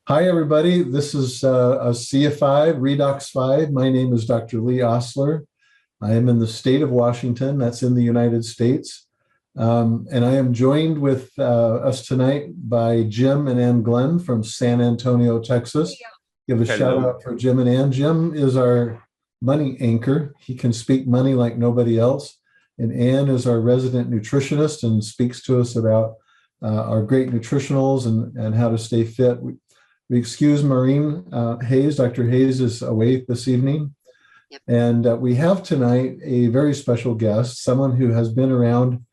Hi, everybody. This is a CF5, Redox 5. My name is Dr. Lee Osler. I am in the state of Washington, that's in the United States. And I am joined with us tonight by Jim and Ann Glenn from San Antonio, Texas. Give a shout Hello. out for Jim and Ann. Jim is our money anchor. He can speak money like nobody else. And Ann is our resident nutritionist and speaks to us about our great nutritionals and how to stay fit. We excuse Maureen Hayes. Dr. Hayes is away this evening. Yep. And we have tonight a very special guest, someone who has been around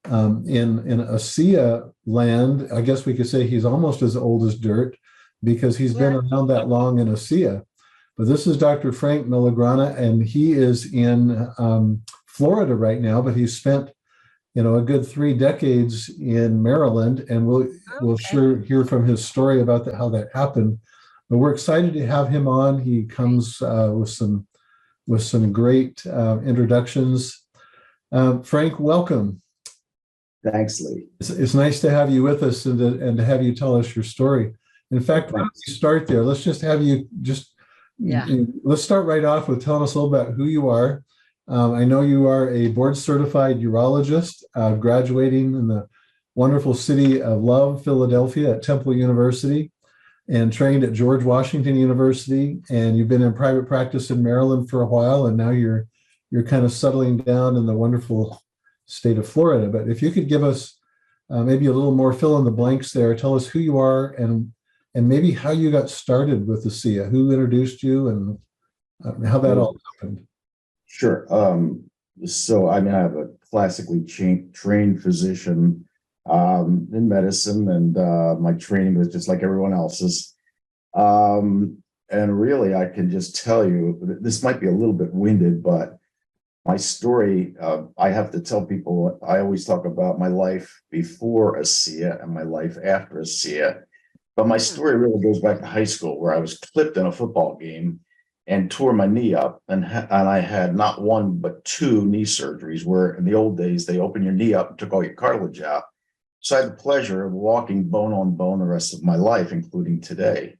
in ASEA land. I guess we could say he's almost as old as dirt because he's been around that long in ASEA. But this is Dr. Frank Melograna, and he is in Florida right now, but he's spent a good 3 decades in Maryland, and we'll sure hear from his story about how that happened. But we're excited to have him on. He comes with some great introductions. Frank, welcome. Thanks, Lee. It's nice to have you with us and to have you tell us your story. In fact, why don't we start there? Let's just have you let's start right off with telling us a little about who you are. I know you are a board certified urologist, graduating in the wonderful city of Love, Philadelphia at Temple University, and trained at George Washington University. And you've been in private practice in Maryland for a while, and now you're kind of settling down in the wonderful state of Florida. But if you could give us maybe a little more fill in the blanks there, tell us who you are and maybe how you got started with the SIA, who introduced you, and how that all happened. Sure. So I have a classically trained physician in medicine, and my training was just like everyone else's. And really, I can just tell you, this might be a little bit winded, but my story, I have to tell people, I always talk about my life before ASEA and my life after ASEA. But my story really goes back to high school, where I was clipped in a football game and tore my knee up, and I had not one but 2 knee surgeries, where in the old days they opened your knee up and took all your cartilage out. So I had the pleasure of walking bone on bone the rest of my life, including today.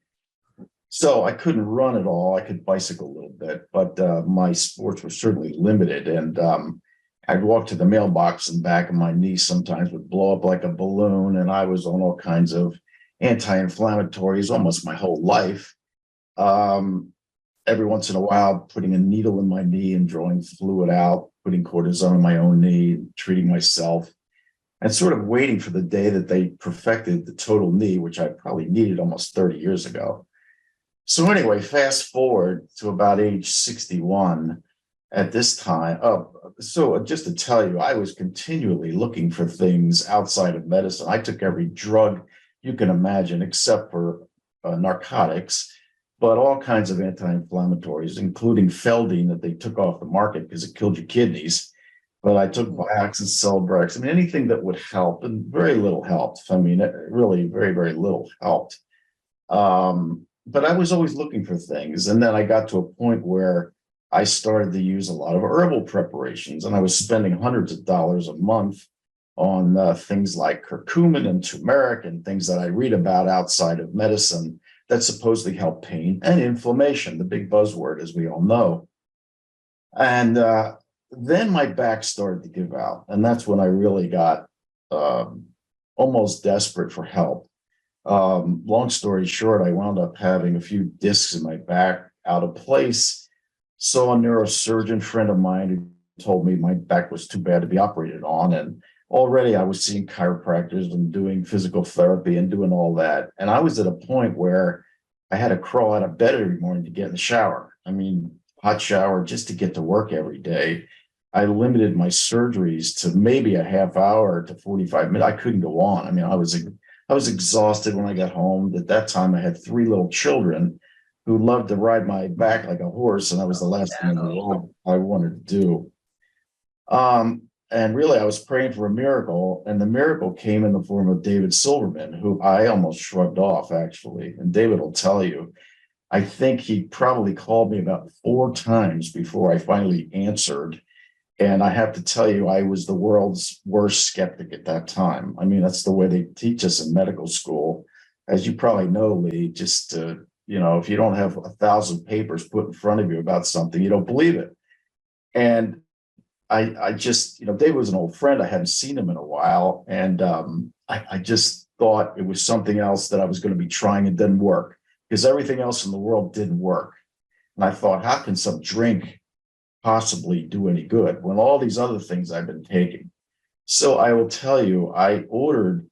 So I couldn't run at all. I could bicycle a little bit, but my sports were certainly limited. And I'd walk to the mailbox, and back of my knee sometimes would blow up like a balloon, and I was on all kinds of anti-inflammatories almost my whole life. Every once in a while, putting a needle in my knee and drawing fluid out, putting cortisone on my own knee, treating myself, and sort of waiting for the day that they perfected the total knee, which I probably needed almost 30 years ago. So anyway, fast forward to about age 61 at this time. So just to tell you, I was continually looking for things outside of medicine. I took every drug you can imagine, except for narcotics, but all kinds of anti-inflammatories, including Feldine that they took off the market because it killed your kidneys. But I took Vioxx and Celebrex. Anything that would help, and very little helped. Really very, very little helped. But I was always looking for things. And then I got to a point where I started to use a lot of herbal preparations, and I was spending hundreds of dollars a month on things like curcumin and turmeric and things that I read about outside of medicine that supposedly help pain and inflammation, the big buzzword, as we all know. And then my back started to give out. And that's when I really got almost desperate for help. Long story short, I wound up having a few discs in my back out of place. Saw a neurosurgeon friend of mine who told me my back was too bad to be operated on. And already I was seeing chiropractors and doing physical therapy and doing all that. And I was at a point where I had to crawl out of bed every morning to get in the shower. Hot shower just to get to work every day. I limited my surgeries to maybe a half hour to 45 minutes. I couldn't go on. I was exhausted when I got home. At that time, I had 3 little children who loved to ride my back like a horse, and that was the last thing in the world I wanted to do. And really, I was praying for a miracle, and the miracle came in the form of David Silverman, who I almost shrugged off, actually. And David will tell you, I think he probably called me about 4 times before I finally answered. And I have to tell you, I was the world's worst skeptic at that time. That's the way they teach us in medical school. as you probably know, Lee, just if you don't have 1,000 papers put in front of you about something, you don't believe it. And I just, Dave was an old friend. I hadn't seen him in a while. And I just thought it was something else that I was going to be trying and didn't work, because everything else in the world didn't work. And I thought, how can some drink possibly do any good when all these other things I've been taking? So I will tell you, I ordered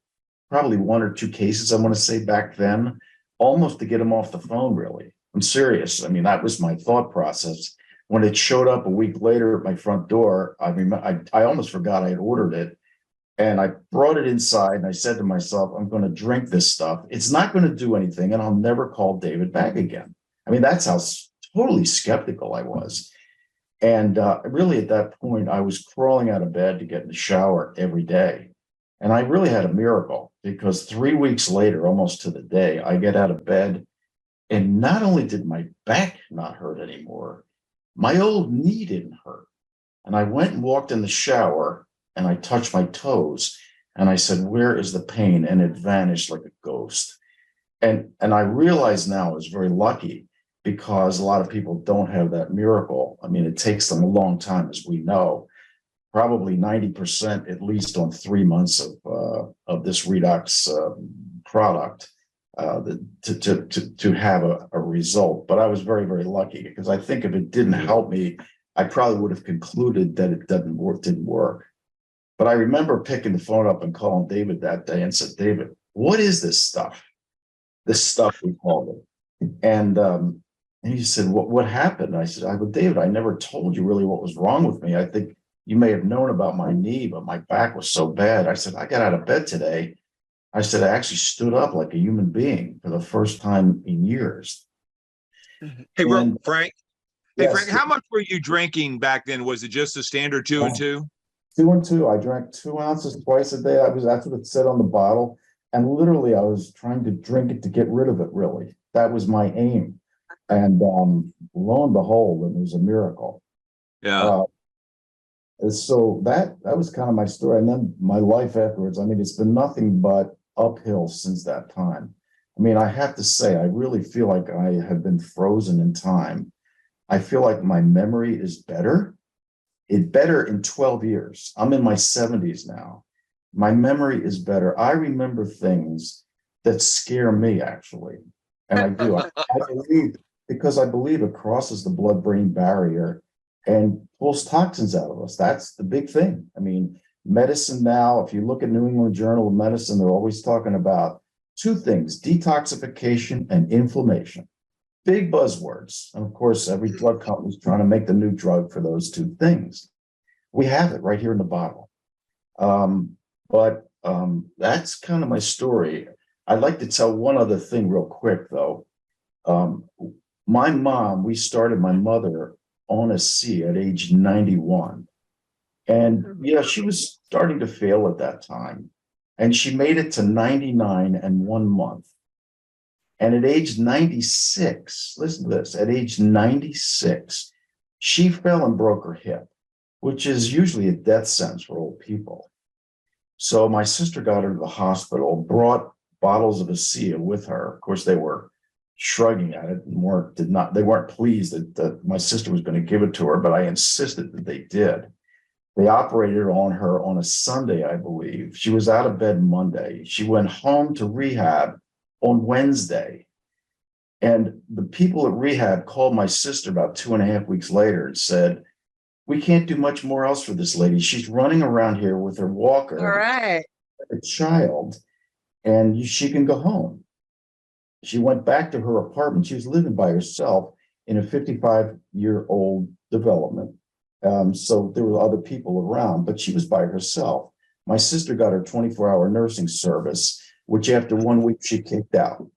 probably 1 or 2 cases, I want to say, back then, almost to get them off the phone, really. I'm serious. I mean, that was my thought process. When it showed up a week later at my front door, I almost forgot I had ordered it. And I brought it inside and I said to myself, I'm going to drink this stuff. It's not going to do anything, and I'll never call David back again. I mean, that's how totally skeptical I was. And really, at that point, I was crawling out of bed to get in the shower every day. And I really had a miracle, because 3 weeks later, almost to the day, I get out of bed, and not only did my back not hurt anymore, my old knee didn't hurt. And I went and walked in the shower and I touched my toes and I said, where is the pain? And it vanished like a ghost. And I realize now I was very lucky, because a lot of people don't have that miracle. I mean, it takes them a long time, as we know, probably 90% at least on 3 months of this Redox product to have a result. But I was very, very lucky, because I think if it didn't help me, I probably would have concluded that it didn't work. But I remember picking the phone up and calling David that day and said, David, what is this stuff? This stuff, we called it. And he said, what happened? I said, David, I never told you really what was wrong with me. I think you may have known about my knee, but my back was so bad. I said, I got out of bed today. I said, I actually stood up like a human being for the first time in years. Hey, Frank. Hey, Yes, Frank, how much were you drinking back then? Was it just a standard 2 and 2? 2 and 2. I drank 2 ounces twice a day. That's what it said on the bottle. And literally, I was trying to drink it to get rid of it, really. That was my aim. And lo and behold, it was a miracle. Yeah. So that was kind of my story. And then my life afterwards, I mean, it's been nothing but uphill since that time. I mean, I have to say, I really feel like I have been frozen in time. I feel like my memory is better. It's better in 12 years. I'm in my 70s now. My memory is better. I remember things that scare me, actually. And I do. I believe, because I believe it crosses the blood-brain barrier and pulls toxins out of us. That's the big thing. I mean, medicine now, if you look at New England Journal of Medicine, they're always talking about 2 things: detoxification and inflammation. Big buzzwords. And of course, every drug company is trying to make the new drug for those 2 things. We have it right here in the bottle. But that's kind of my story. I'd like to tell one other thing real quick, though. My mom, we started my mother on a C at age 91. And yeah, she was starting to fail at that time. And she made it to 99 and 1 month. And at age 96, listen to this, at age 96, she fell and broke her hip, which is usually a death sentence for old people. So my sister got her to the hospital, brought bottles of ASEA with her. Of course, they were shrugging at it and they weren't pleased that my sister was going to give it to her, but I insisted that they did. They operated on her on a Sunday, I believe. She was out of bed Monday. She went home to rehab on Wednesday. And the people at rehab called my sister about 2.5 weeks later and said, we can't do much more else for this lady. She's running around here with her walker, all right, a child, and she can go home. She went back to her apartment. She was living by herself in a 55-year-old development. So there were other people around, but she was by herself. My sister got her 24-hour nursing service, which after 1 week she kicked out.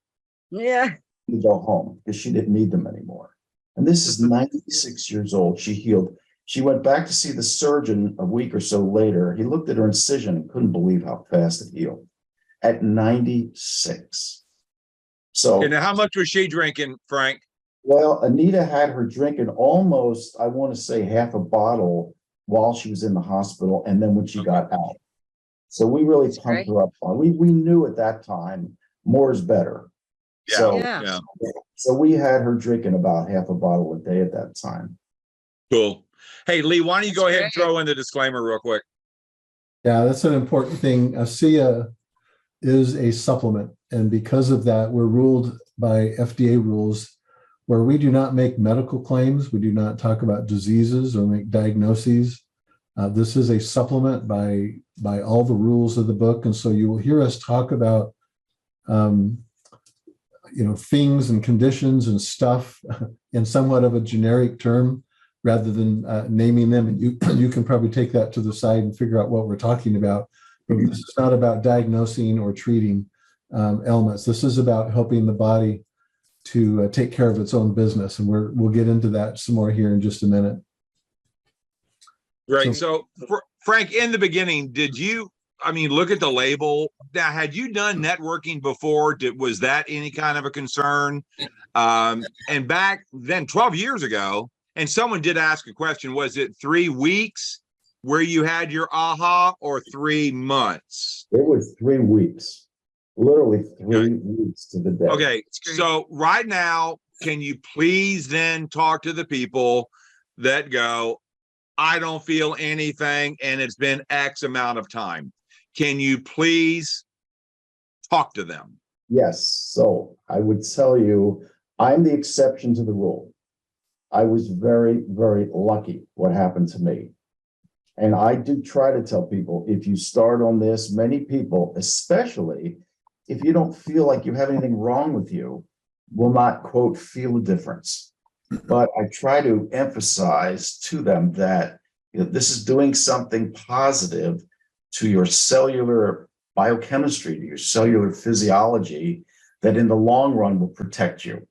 yeah, To go home because she didn't need them anymore. And this is 96 years old. She healed. She went back to see the surgeon a week or so later. He looked at her incision and couldn't believe how fast it healed at 96. So, And how much was she drinking, Frank? well, Anita had her drinking almost, I want to say, half a bottle while she was in the hospital, and then when she got out. So we really pumped her up. We knew at that time more is better. Yeah. So, Yeah. so we had her drinking about half a bottle a day at that time. Cool. Hey, Lee, why don't you go ahead and great. throw in the disclaimer real quick? Yeah, that's an important thing. ASEA is a supplement. And because of that, we're ruled by FDA rules where we do not make medical claims. We do not talk about diseases or make diagnoses. This is a supplement by all the rules of the book. And so you will hear us talk about things and conditions and stuff in somewhat of a generic term rather than naming them. And you can probably take that to the side and figure out what we're talking about. But this is not about diagnosing or treating ailments. This is about helping the body to take care of its own business. And we'll get into that some more here in just a minute. Right. So Frank, in the beginning, look at the label. Now, had you done networking before? Was that any kind of a concern? And back then, 12 years ago, and someone did ask a question, was it 3 weeks where you had your aha or 3 months? It was 3 weeks, literally 3 weeks to the day. Okay. So right now, can you please then talk to the people that go, I don't feel anything, and it's been X amount of time. Can you please talk to them? Yes. So I would tell you, I'm the exception to the rule. I was very, very lucky what happened to me. And I do try to tell people, if you start on this, many people, especially if you don't feel like you have anything wrong with you, will not, quote, feel a difference. But I try to emphasize to them that this is doing something positive to your cellular biochemistry, to your cellular physiology, that in the long run will protect you.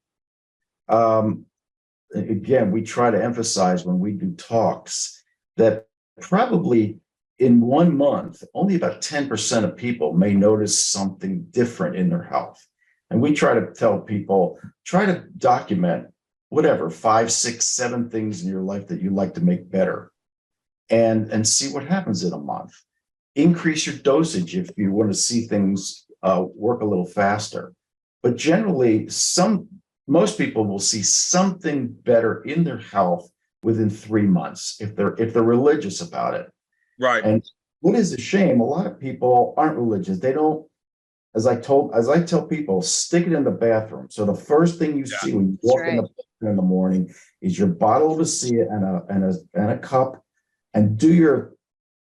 Again, we try to emphasize when we do talks that probably in 1 month, only about 10% of people may notice something different in their health. And we try to tell people, try to document whatever, 5, 6, 7 things in your life that you'd like to make better, and see what happens in a month. Increase your dosage if you want to see things work a little faster. But generally, most people will see something better in their health within 3 months if they're religious about it. Right. And what is a shame, a lot of people aren't religious. They don't, as I tell people, stick it in the bathroom. So the first thing you see when you walk in the morning is your bottle of ASEA and a cup, and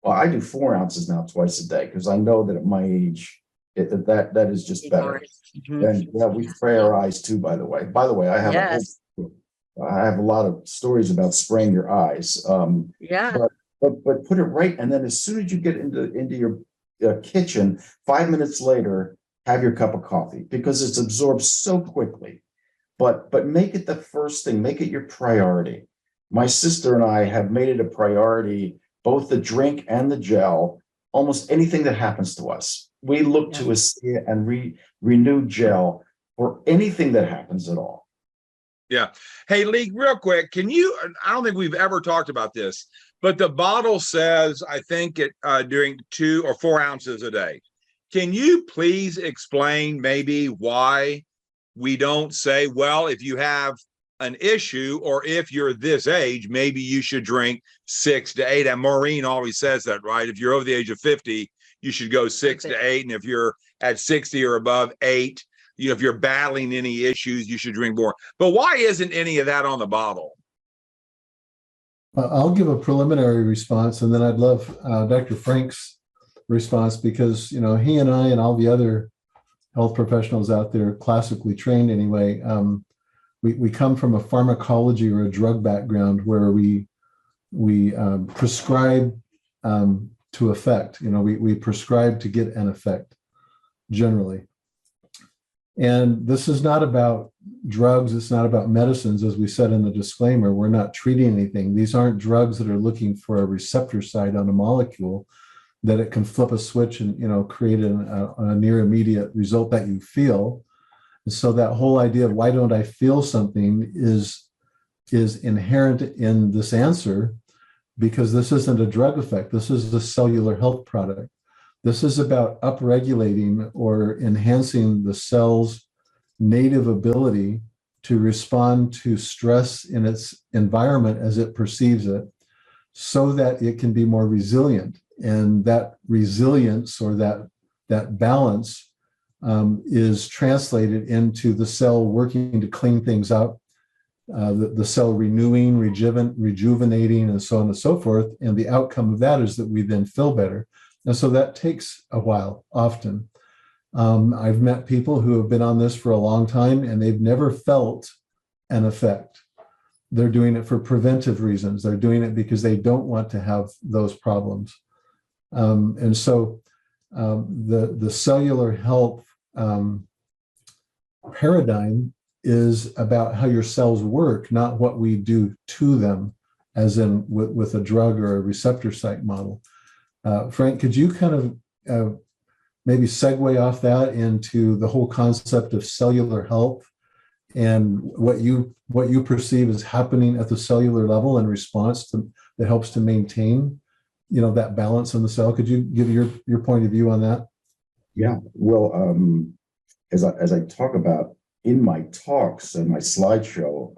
I do 4 ounces now twice a day, because I know that at my age, that is just better. And we spray our eyes too, by the way. I have a lot of stories about spraying your eyes. But put it right, and then as soon as you get into your kitchen, 5 minutes later, have your cup of coffee, because it's absorbed so quickly. But make it the first thing, make it your priority. My sister and I have made it a priority, both the drink and the gel, almost anything that happens to us. We look to ASEA and renew gel for anything that happens at all. Yeah. Hey, Lee, real quick, I don't think we've ever talked about this, but the bottle says, I think during 2 or 4 ounces a day. Can you please explain maybe why we don't say, well, if you have an issue or if you're this age, maybe you should drink 6 to 8. And Maureen always says that, right? If you're over the age of 50, you should go 6 to 8. And if you're at 60 or above, 8. If you're battling any issues, you should drink more. But why isn't any of that on the bottle? I'll give a preliminary response, and then I'd love Dr. Frank's response, because he and I and all the other health professionals out there, classically trained anyway, we come from a pharmacology or a drug background where we prescribe to effect. We prescribe to get an effect generally. And this is not about drugs. It's not about medicines. As we said in the disclaimer, we're not treating anything. These aren't drugs that are looking for a receptor site on a molecule that it can flip a switch and, create a near immediate result that you feel. And so that whole idea of why don't I feel something is inherent in this answer, because this isn't a drug effect. This is a cellular health product. This is about upregulating or enhancing the cell's native ability to respond to stress in its environment as it perceives it, so that it can be more resilient. And that resilience, or that balance, is translated into the cell working to clean things up, the cell renewing, rejuvenating, and so on and so forth. And the outcome of that is that we then feel better. And so that takes a while, often. I've met people who have been on this for a long time, and they've never felt an effect. They're doing it for preventive reasons. They're doing it because they don't want to have those problems. And so the cellular health paradigm is about how your cells work, not what we do to them, as in with a drug or a receptor site model. Frank, could you kind of maybe segue off that into the whole concept of cellular health and what you perceive is happening at the cellular level in response to that helps to maintain, that balance in the cell? Could you give your point of view on that? Yeah, well, as I talk about in my talks and my slideshow,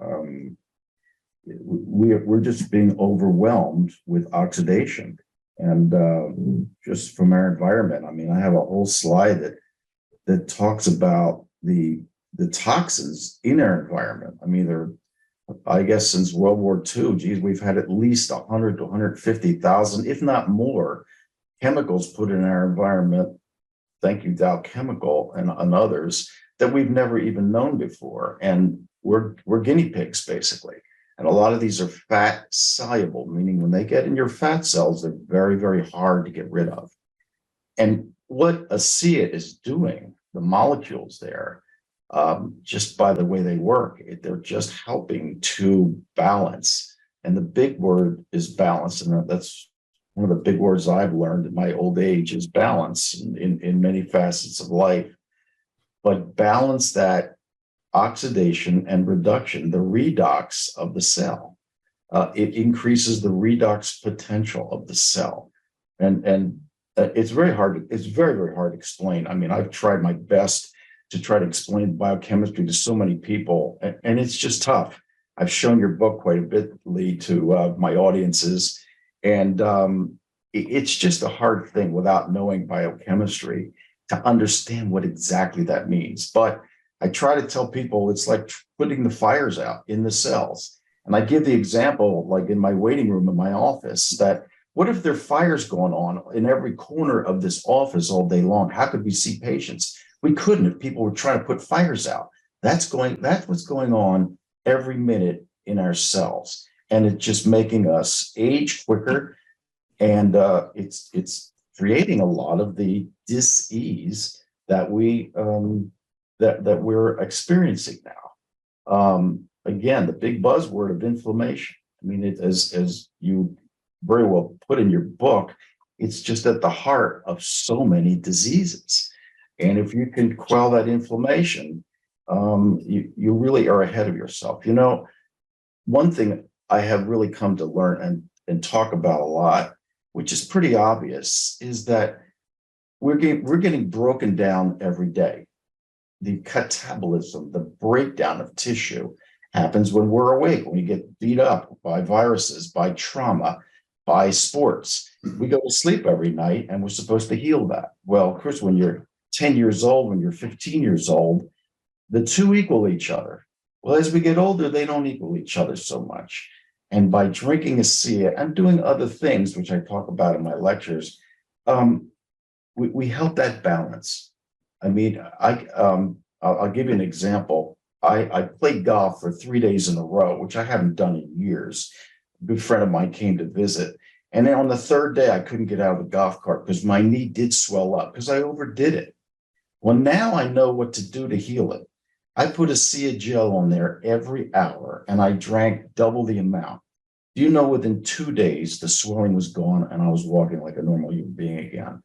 we're just being overwhelmed with oxidation, and just from our environment. I mean, I have a whole slide that talks about the toxins in our environment. I mean, I guess since World War II, geez, we've had at least 100 to 150,000, if not more, chemicals put in our environment. Thank you, Dow Chemical and others that we've never even known before. And we're guinea pigs, basically. And a lot of these are fat soluble, meaning when they get in your fat cells, they're very, very hard to get rid of. And what ASEA is doing, the molecules there, just by the way they work, they're just helping to balance. And the big word is balance. And that's one of the big words I've learned in my old age is balance in many facets of life. But balance that oxidation and reduction, the redox of the cell. It increases the redox potential of the cell. And it's very hard. It's very, very hard to explain. I mean, I've tried my best to try to explain biochemistry to so many people, and it's just tough. I've shown your book quite a bit, Lee, to my audiences, and it's just a hard thing without knowing biochemistry to understand what exactly that means. But I try to tell people it's like putting the fires out in the cells. And I give the example, like in my waiting room in my office, that what if there are fires going on in every corner of this office all day long? How could we see patients? We couldn't if people were trying to put fires out. That's what's going on every minute in our cells. And it's just making us age quicker. And it's creating a lot of the dis-ease that that we're experiencing now. Again, the big buzzword of inflammation. I mean, as you very well put in your book, it's just at the heart of so many diseases. And if you can quell that inflammation, you really are ahead of yourself. One thing I have really come to learn and talk about a lot, which is pretty obvious, is that we're getting broken down every day. The catabolism, the breakdown of tissue happens when we're awake, when we get beat up by viruses, by trauma, by sports. We go to sleep every night and we're supposed to heal that. Well, of course, when you're 10 years old, when you're 15 years old, the two equal each other. Well, as we get older, they don't equal each other so much. And by drinking ASEA and doing other things, which I talk about in my lectures, we help that balance. I mean, I'll give you an example. I played golf for 3 days in a row, which I haven't done in years. A good friend of mine came to visit. And then on the third day, I couldn't get out of the golf cart because my knee did swell up because I overdid it. Well, now I know what to do to heal it. I put ASEA gel on there every hour and I drank double the amount. Do you know within 2 days, the swelling was gone and I was walking like a normal human being again.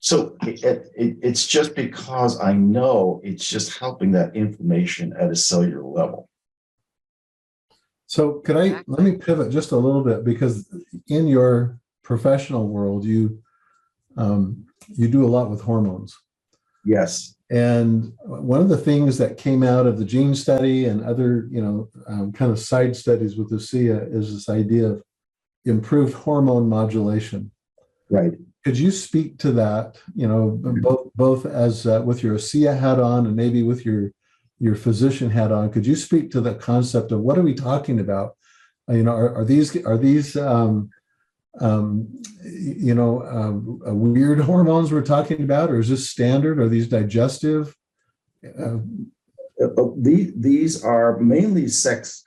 So it's just because I know it's just helping that inflammation at a cellular level. So let me pivot just a little bit, because in your professional world, you you do a lot with hormones. Yes. And one of the things that came out of the gene study and other, kind of side studies with the ASEA is this idea of improved hormone modulation. Right. Could you speak to that, both as with your ASEA hat on and maybe with your physician hat on? Could you speak to the concept of what are we talking about? Are these weird hormones we're talking about, or is this standard? Are these digestive? These are mainly sex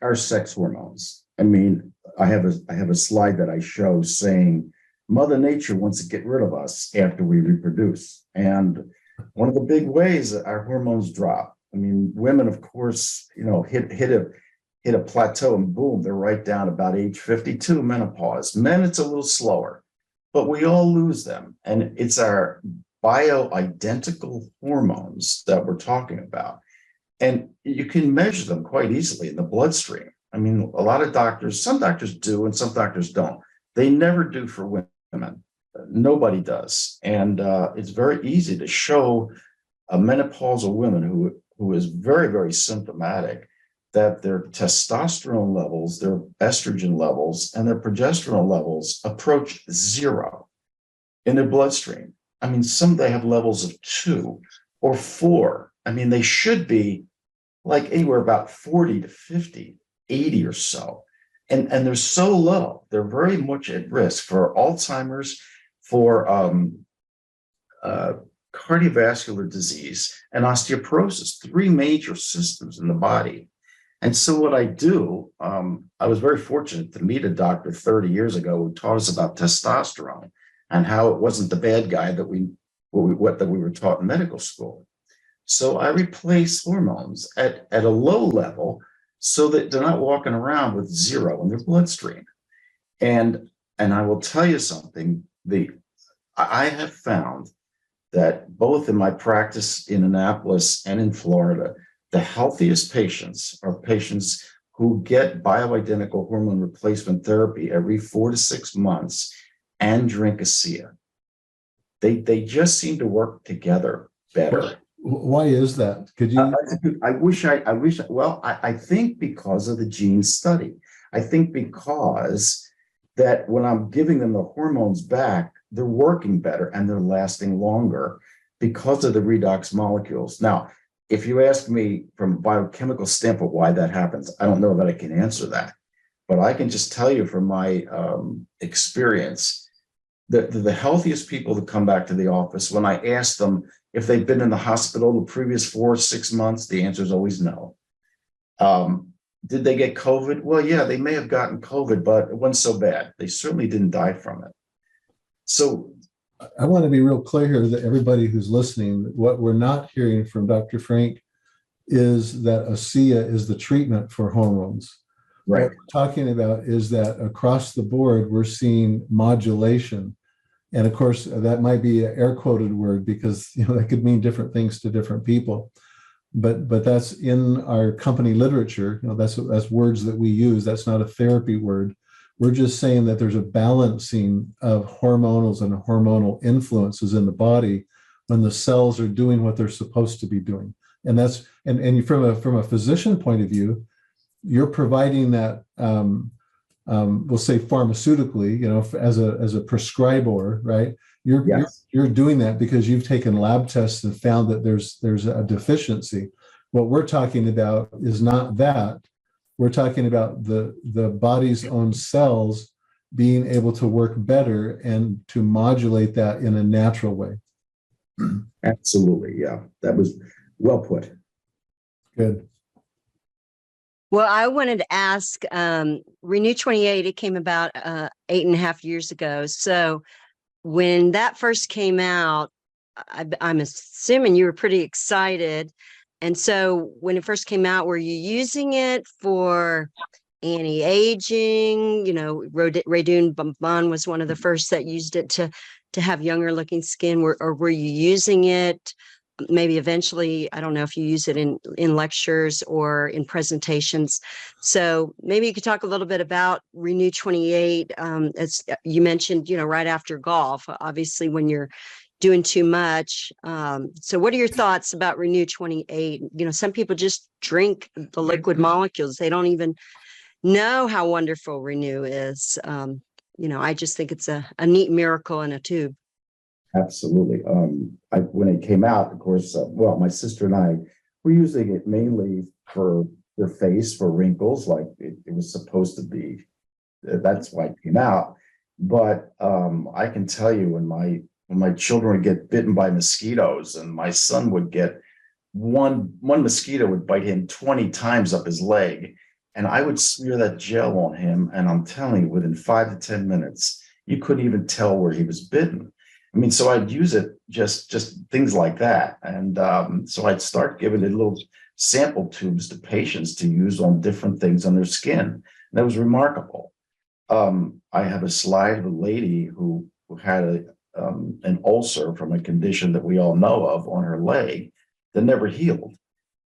hormones. I mean, I have a slide that I show saying Mother Nature wants to get rid of us after we reproduce, and one of the big ways that our hormones drop. I mean, women, of course, hit a plateau and boom, they're right down about age 52, menopause. Men, it's a little slower, but we all lose them. And it's our bioidentical hormones that we're talking about. And you can measure them quite easily in the bloodstream. I mean, a lot of doctors, some doctors do and some doctors don't. They never do for women. Nobody does. And it's very easy to show a menopausal woman who is very, very symptomatic that their testosterone levels, their estrogen levels, and their progesterone levels approach 0 in their bloodstream. I mean, some they have levels of 2 or 4. I mean, they should be like anywhere about 40 to 50, 80 or so. And they're so low, they're very much at risk for Alzheimer's, for cardiovascular disease, and osteoporosis, 3 major systems in the body. And so what I do, I was very fortunate to meet a doctor 30 years ago who taught us about testosterone and how it wasn't the bad guy that we were taught in medical school. So I replace hormones at a low level so that they're not walking around with 0 in their bloodstream. And I will tell you something, I have found that both in my practice in Annapolis and in Florida, the healthiest patients are patients who get bioidentical hormone replacement therapy every 4 to 6 months and drink ASEA. They just seem to work together better. Why is that? Could you? I think because of the gene study. I think because that when I'm giving them the hormones back, they're working better and they're lasting longer because of the redox molecules. Now, if you ask me from a biochemical standpoint why that happens, I don't know that I can answer that. But I can just tell you from my experience that the healthiest people that come back to the office, when I ask them if they've been in the hospital the previous 4 or 6 months, the answer is always no. Did they get COVID? Well, yeah, they may have gotten COVID, but it wasn't so bad. They certainly didn't die from it. So I want to be real clear here that everybody who's listening, what we're not hearing from Dr. Frank is that ASEA is the treatment for hormones. Right. What we're talking about is that across the board, we're seeing modulation. And of course, that might be an air quoted word because that could mean different things to different people. But that's in our company literature. That's words that we use. That's not a therapy word. We're just saying that there's a balancing of hormonals and hormonal influences in the body when the cells are doing what they're supposed to be doing. And that's and from a physician point of view, you're providing that we'll say pharmaceutically, as a prescriber, right? You're doing that because you've taken lab tests and found that there's a deficiency. What we're talking about is not that. We're talking about the body's own cells being able to work better and to modulate that in a natural way. Absolutely. Yeah, that was well put. Good. Well, I wanted to ask, Renew 28, it came about 8.5 years ago. So when that first came out, I'm assuming you were pretty excited. And so when it first came out, were you using it for anti-aging? Redox Bonbon was one of the first that used it to have younger looking skin. Or were you using it maybe eventually, I don't know if you use it in lectures or in presentations. So maybe you could talk a little bit about Renew 28. As you mentioned, right after golf, obviously when you're doing too much. So what are your thoughts about Renew 28? Some people just drink the liquid molecules. They don't even know how wonderful Renew is. I just think it's a neat miracle in a tube. Absolutely. When it came out, of course, well, my sister and I were using it mainly for their face, for wrinkles, like it was supposed to be. That's why it came out. But I can tell you when my children would get bitten by mosquitoes, and my son would get one mosquito would bite him 20 times up his leg, and I would smear that gel on him, and I'm telling you, within 5 to 10 minutes, you couldn't even tell where he was bitten. I mean, so I'd use it just things like that. And so I'd start giving it little sample tubes to patients to use on different things on their skin. And that was remarkable. I have a slide of a lady who had an ulcer from a condition that we all know of on her leg that never healed.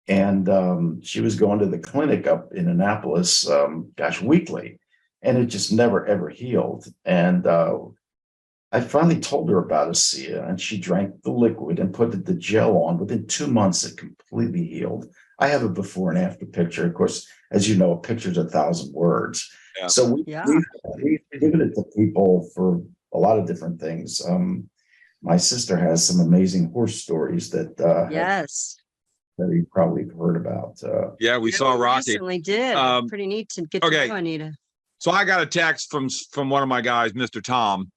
And she was going to the clinic up in Annapolis, weekly, and it just never, ever healed. And I finally told her about ASEA, and she drank the liquid and put the gel on. Within 2 months, it completely healed. I have a before and after picture. Of course, as you know, a picture's 1,000 words. Yeah. So we've given it to people for a lot of different things. My sister has some amazing horse stories that that you probably heard about. We saw Rocky. Recently did. Pretty neat to get to know Anita. So I got a text from one of my guys, Mr. Tom.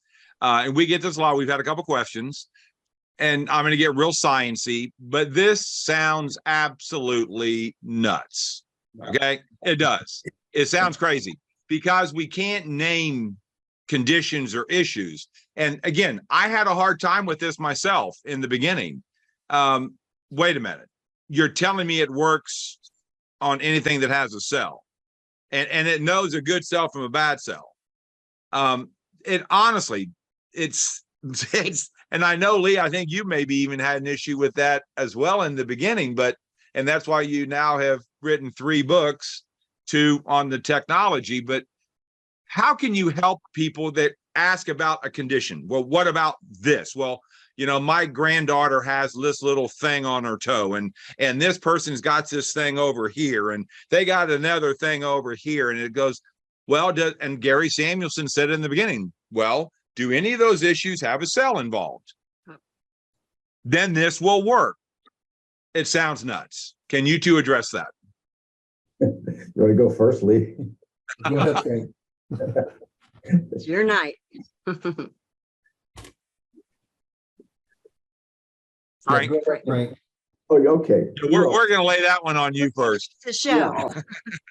And we get this a lot. We've had a couple questions, and I'm going to get real sciencey, but this sounds absolutely nuts. Okay, it does. It sounds crazy because we can't name conditions or issues. And again, I had a hard time with this myself in the beginning. Wait a minute, you're telling me it works on anything that has a cell, and it knows a good cell from a bad cell. It honestly. It's and I know, Lee, I think you maybe even had an issue with that as well in the beginning, and that's why you now have written 3 books, 2 on the technology. But how can you help people that ask about a condition? Well, what about this? Well, my granddaughter has this little thing on her toe, and this person's got this thing over here, and they got another thing over here, and it goes, well, and Gary Samuelson said in the beginning, well, do any of those issues have a cell involved? Then this will work. It sounds nuts. Can you 2 address that? You want to go first, Lee? Go ahead, Frank. It's your night. Frank. Frank. Oh, okay. We're going to lay that one on you first. The show.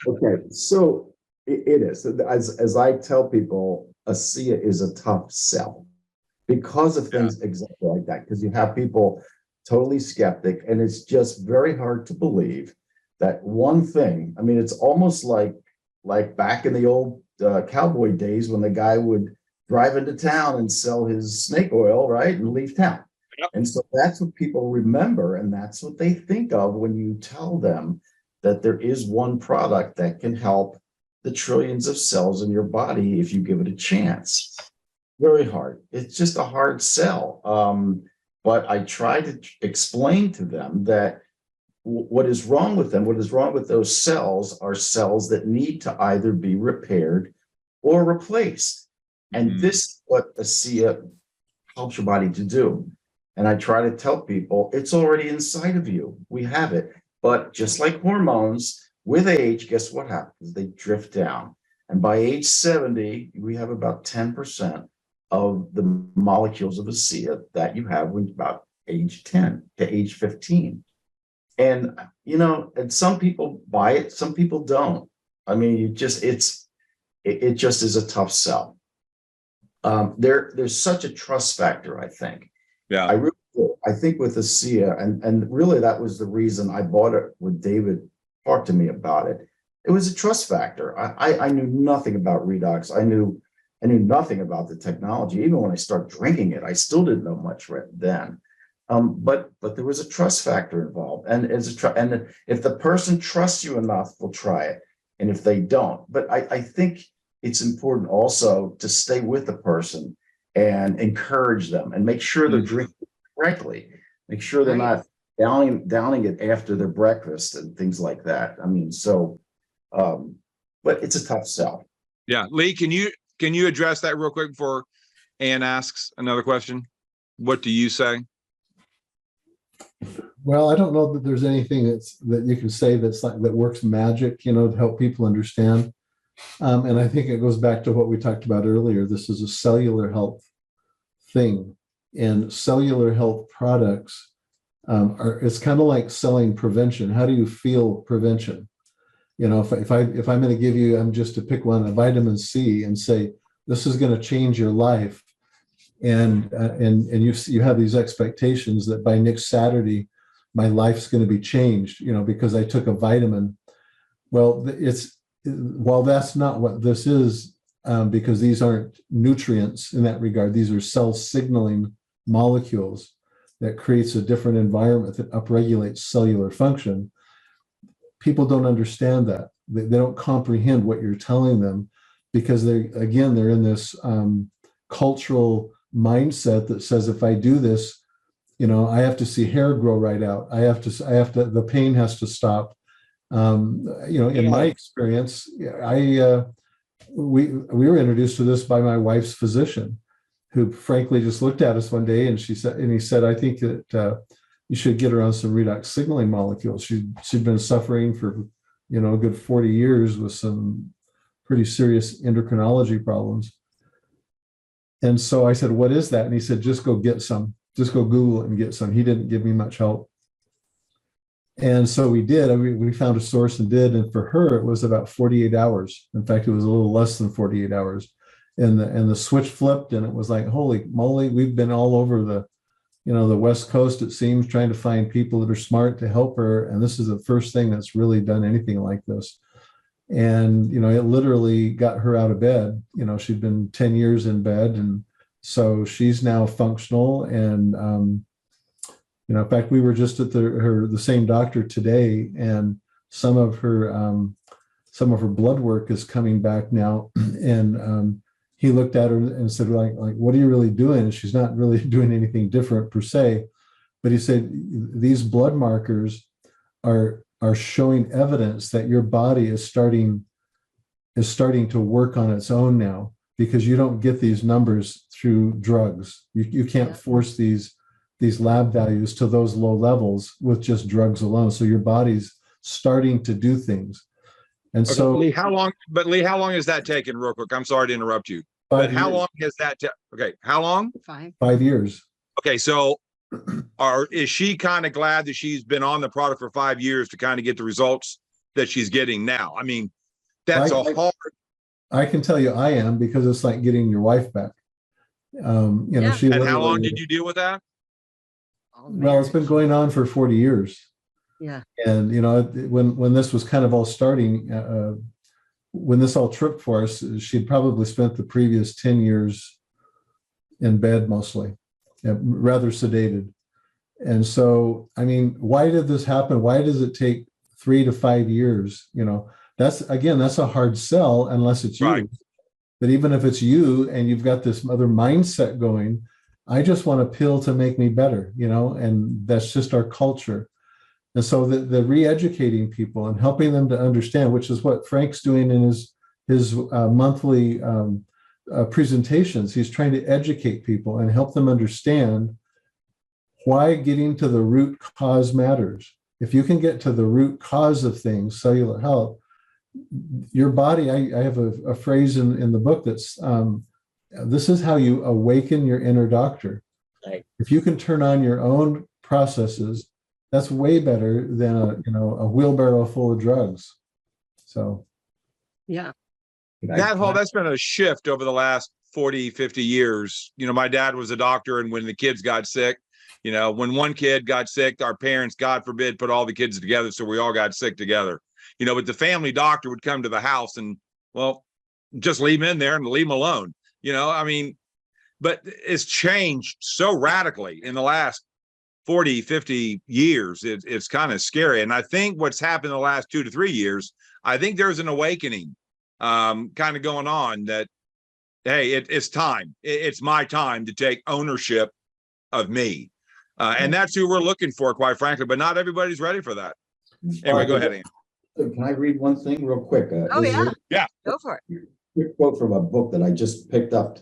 Okay, so it is. As I tell people, ASEA is a tough sell because of things exactly like that. Because you have people totally skeptic, and it's just very hard to believe that one thing. I mean, it's almost like back in the old cowboy days when the guy would drive into town and sell his snake oil, right, and leave town. Yep. And so that's what people remember, and that's what they think of when you tell them that there is one product that can help the trillions of cells in your body if you give it a chance. Very hard. It's just a hard sell. But I try to explain to them that what is wrong with them, what is wrong with those cells are cells that need to either be repaired or replaced. And this is what ASEA helps your body to do. And I try to tell people it's already inside of you. We have it. But just like hormones, with age, guess what happens? They drift down. And by age 70, we have about 10% of the molecules of ASEA that you have when about age 10 to age 15. And, and some people buy it, some people don't. I mean, it just is a tough sell. There's such a trust factor, I think. Yeah. I think with ASEA, and really that was the reason I bought it when David talked to me about it. It was a trust factor. I knew nothing about Redox. I knew nothing about the technology. Even when I started drinking it, I still didn't know much right then. But there was a trust factor involved, and and if the person trusts you enough, they'll try it, and if they don't, but I think it's important also to stay with the person and encourage them and make sure they're drinking correctly, make sure they're not downing it after their breakfast and things like that. I mean, so, but it's a tough sell. Yeah, Lee, can you address that real quick before Ann asks another question? What do you say? Well, I don't know that there's anything that you can say that works magic, to help people understand. And I think it goes back to what we talked about earlier. This is a cellular health thing, and cellular health products it's kind of like selling prevention. How do you feel prevention? If I'm going to give you, I'm just to pick one, a vitamin C, and say this is going to change your life, and you have these expectations that by next Saturday my life's going to be changed, because I took a vitamin. Well, while that's not what this is, because these aren't nutrients in that regard, these are cell signaling molecules that creates a different environment that upregulates cellular function. People don't understand that. They don't comprehend what you're telling them, because they're in this cultural mindset that says, if I do this, I have to see hair grow right out. The pain has to stop. In my experience, we were introduced to this by my wife's physician, who frankly just looked at us one day and he said, I think that you should get her on some redox signaling molecules. She'd been suffering for, a good 40 years with some pretty serious endocrinology problems. And so I said, what is that? And he said, just go get some. Just go Google it and get some. He didn't give me much help. And so we did. We found a source and did. And for her, it was about 48 hours. In fact, it was a little less than 48 hours. And the switch flipped, and it was like, holy moly, we've been all over the West Coast, it seems, trying to find people that are smart to help her. And this is the first thing that's really done anything like this. And, it literally got her out of bed. She'd been 10 years in bed. And so she's now functional. And, in fact, we were just at the same doctor today, and some of her blood work is coming back now. And he looked at her and said, like, what are you really doing? And she's not really doing anything different per se, but he said, these blood markers are showing evidence that your body is starting to work on its own now, because you don't get these numbers through drugs. You can't force these lab values to those low levels with just drugs alone. So your body's starting to do things. And okay, so Lee, how long has that taken, real quick? I'm sorry to interrupt you. But how long has that okay, how long? 5 years. Okay, so is she kind of glad that she's been on the product for 5 years to kind of get the results that she's getting now? I mean, that's hard. I can tell you I am, because it's like getting your wife back. She. And how long did you deal with that? Well, it's been going on for 40 years. Yeah. And, when this was kind of all starting, when this all tripped for us, she'd probably spent the previous 10 years in bed mostly, rather sedated. And so, I mean, why did this happen? Why does it take 3 to 5 years? That's a hard sell unless it's you. Right. But even if it's you and you've got this other mindset going, I just want a pill to make me better, and that's just our culture. And so the re-educating people and helping them to understand, which is what Frank's doing in his monthly presentations. He's trying to educate people and help them understand why getting to the root cause matters. If you can get to the root cause of things, cellular health, your body, I have a phrase in the book that's, this is how you awaken your inner doctor. Right. If you can turn on your own processes, that's way better than a wheelbarrow full of drugs. So, yeah. That's been a shift over the last 40, 50 years. My dad was a doctor, and when the kids got sick, when one kid got sick, our parents, God forbid, put all the kids together, so we all got sick together. But the family doctor would come to the house and, well, just leave him in there and leave him alone. But it's changed so radically in the last 40, 50 years. It's kind of scary. And I think what's happened the last 2 to 3 years, I think there's an awakening kind of going on that, hey, it's time. It's my time to take ownership of me. And that's who we're looking for, quite frankly, but not everybody's ready for that. Anyway, go ahead, Andy. Can I read one thing real quick? Oh, yeah. Yeah. Go for it. Quick quote from a book that I just picked up.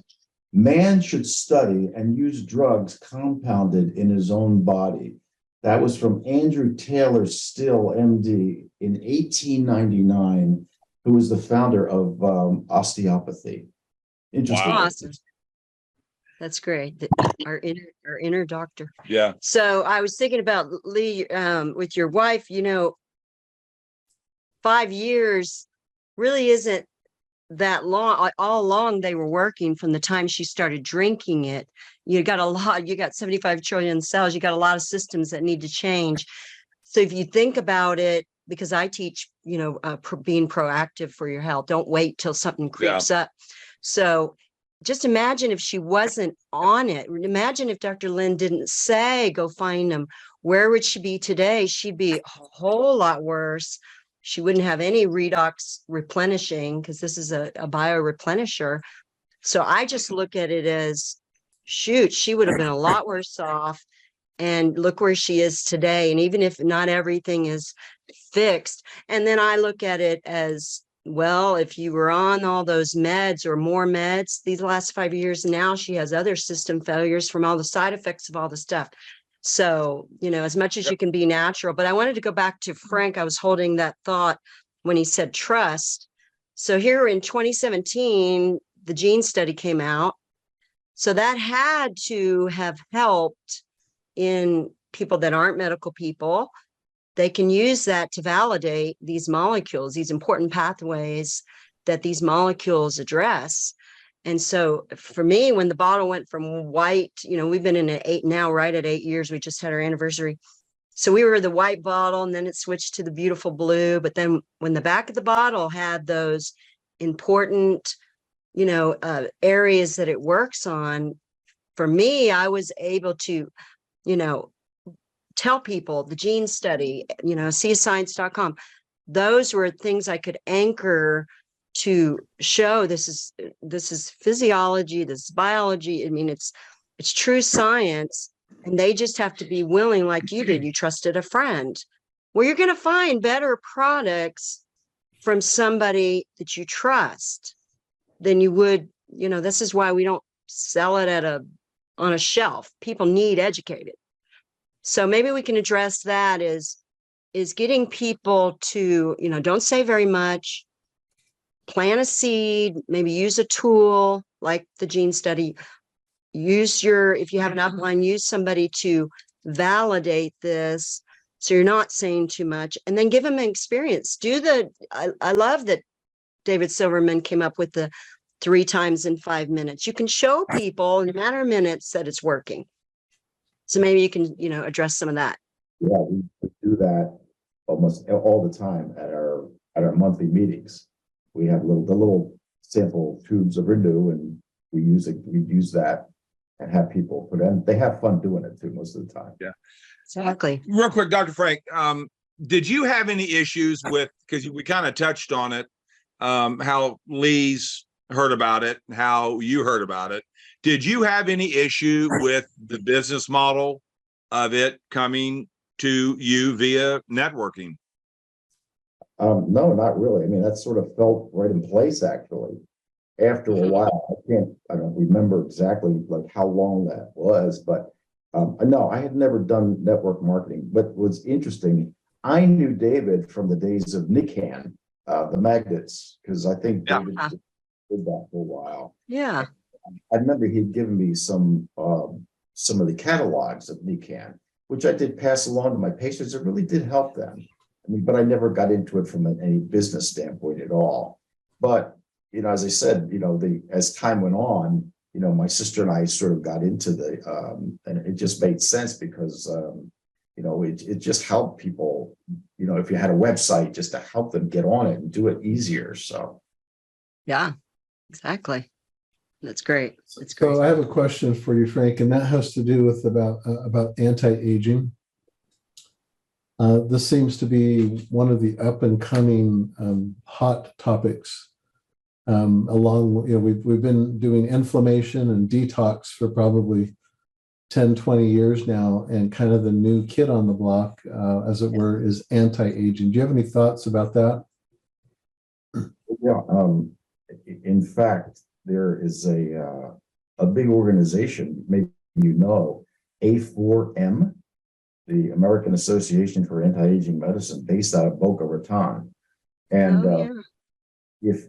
Man should study and use drugs compounded in his own body. That was from Andrew Taylor Still, MD, in 1899, who was the founder of osteopathy. Interesting. Wow. Awesome. That's great. Our inner doctor. Yeah. So I was thinking about Lee, with your wife, 5 years really isn't that long. All along they were working from the time she started drinking it. You got 75 trillion cells. You got a lot of systems that need to change. So if you think about it, because I teach, being proactive for your health, don't wait till something creeps up. So just imagine if she wasn't on it. Imagine if Dr. Lynn didn't say, go find them. Where would she be today? She'd be a whole lot worse. She wouldn't have any redox replenishing, because this is a bio replenisher. So I just look at it as, shoot, she would have been a lot worse off. And look where she is today. And even if not everything is fixed, and then I look at it as, well, if you were on all those meds or more meds these last 5 years, now she has other system failures from all the side effects of all the stuff. So, as much as you can be natural, but I wanted to go back to Frank. I was holding that thought when he said trust. So here in 2017, the gene study came out. So that had to have helped in people that aren't medical people. They can use that to validate these molecules, these important pathways that these molecules address. And so for me, when the bottle went from white, we've been in right at 8 years. We just had our anniversary. So we were the white bottle, and then it switched to the beautiful blue. But then when the back of the bottle had those important, areas that it works on, for me, I was able to, tell people the gene study, cscience.com. Those were things I could anchor to show this is physiology, this is biology. I mean, it's true science, and they just have to be willing, like you did. You trusted a friend. Well, you're going to find better products from somebody that you trust than you would, this is why we don't sell it on a shelf. People need educated. So maybe we can address that is getting people to, don't say very much, plant a seed, maybe use a tool like the gene study, if you have an upline, use somebody to validate this. So you're not saying too much, and then give them an experience. I love that David Silverman came up with the 3 times in 5 minutes. You can show people in a matter of minutes that it's working. So maybe you can, address some of that. Yeah, we do that almost all the time at our monthly meetings. We have the little sample tubes of Renew, and we use that and have people put in. They have fun doing it too most of the time. Yeah, exactly. Real quick, Dr. Frank, did you have any issues with, because we kind of touched on it, how Lee's heard about it, how you heard about it. Did you have any issue with the business model of it coming to you via networking? No, not really. I mean, that sort of felt right in place, actually. After a while, I don't remember exactly like how long that was, but no, I had never done network marketing. But what's interesting, I knew David from the days of Nikan, the magnets, because I think David did that for a while. Yeah. I remember he'd given me some of the catalogs of Nikan, which I did pass along to my patients. It really did help them. I mean, but I never got into it from any business standpoint at all. But, as I said, as time went on, my sister and I sort of got into and it just made sense because, it just helped people, if you had a website, just to help them get on it and do it easier. So. Yeah, exactly. That's great. That's So great. I have a question for you, Frank, and that has to do with about anti-aging. This seems to be one of the up and coming hot topics. Along, we've been doing inflammation and detox for probably 10, 20 years now, and kind of the new kid on the block, as it were, is anti-aging. Do you have any thoughts about that? Yeah. In fact, there is a big organization, maybe A4M, the American Association for Anti-Aging Medicine, based out of Boca Raton. And if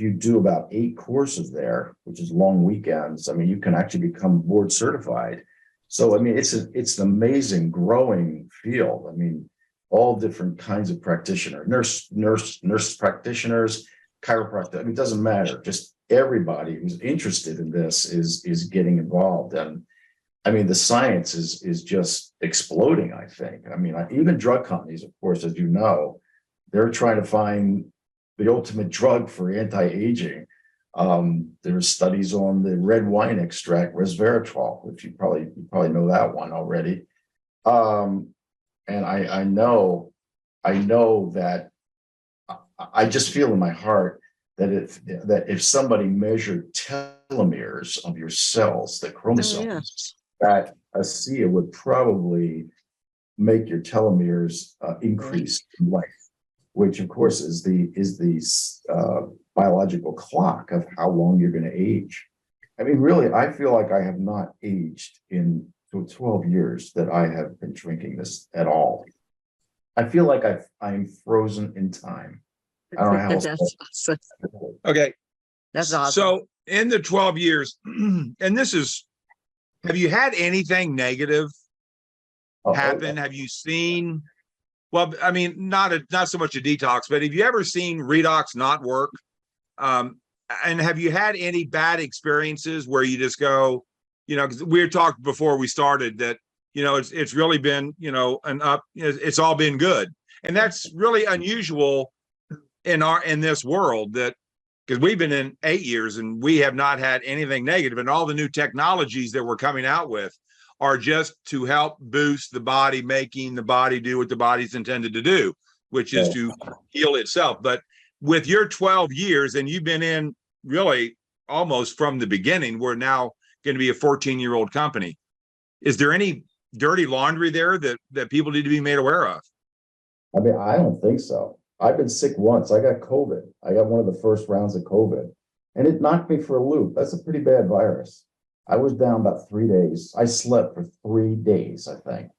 you do about 8 courses there, which is long weekends, I mean, you can actually become board certified. So, I mean, it's an amazing growing field. I mean, all different kinds of practitioners, nurse practitioners, chiropractor. I mean, it doesn't matter. Just everybody who's interested in this is getting involved. And I mean, the science is just exploding, I think. I mean, even drug companies, of course, as you know, they're trying to find the ultimate drug for anti-aging. There's studies on the red wine extract, resveratrol, which you probably know that one already. And I know that I just feel in my heart that if somebody measured telomeres of your cells, the chromosomes, that a SIA would probably make your telomeres increase in life, which of course is the biological clock of how long you're going to age. I mean, really, I feel like I have not aged in 12 years that I have been drinking this at all. I feel like I'm frozen in time. I don't know how else. That's awesome. Okay. That's awesome. So in the 12 years, and have you had anything negative happen? Have you seen, well, I mean, not so much a detox, but have you ever seen Redox not work? And have you had any bad experiences where you just go, because we had talked before we started that, it's really been, it's all been good. And that's really unusual in this world, that because we've been in 8 years and we have not had anything negative, and all the new technologies that we're coming out with are just to help boost the body, making the body do what the body's intended to do, which is to heal itself. But with your 12 years, and you've been in really almost from the beginning, we're now going to be a 14-year-old company. Is there any dirty laundry there that people need to be made aware of? I mean, I don't think so. I've been sick once. I got COVID. I got one of the first rounds of COVID, and it knocked me for a loop. That's a pretty bad virus. I was down about 3 days. I slept for 3 days, I think.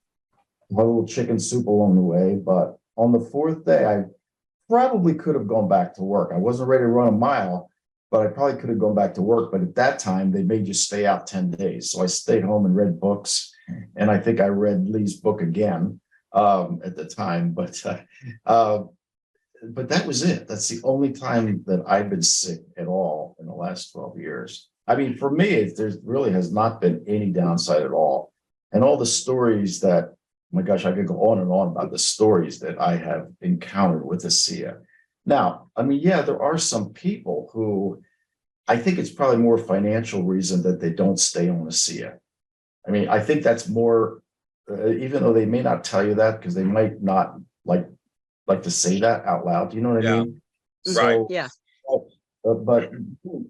Had a little chicken soup along the way, but on the 4th day, I probably could have gone back to work. I wasn't ready to run a mile, but I probably could have gone back to work. But at that time, they made you stay out 10 days. So I stayed home and read books. And I think I read Lee's book again at the time. But that was it. That's the only time that I've been sick at all in the last 12 years. I mean, for me, there really has not been any downside at all. And all the stories that, oh my gosh, I could go on and on about the stories that I have encountered with the SIA. Now, I mean, yeah, there are some people who I think it's probably more financial reason that they don't stay on a SIA. I mean, I think that's more, even though they may not tell you that because they might not like to say that out loud. You know what I mean? Right. So, Yeah. But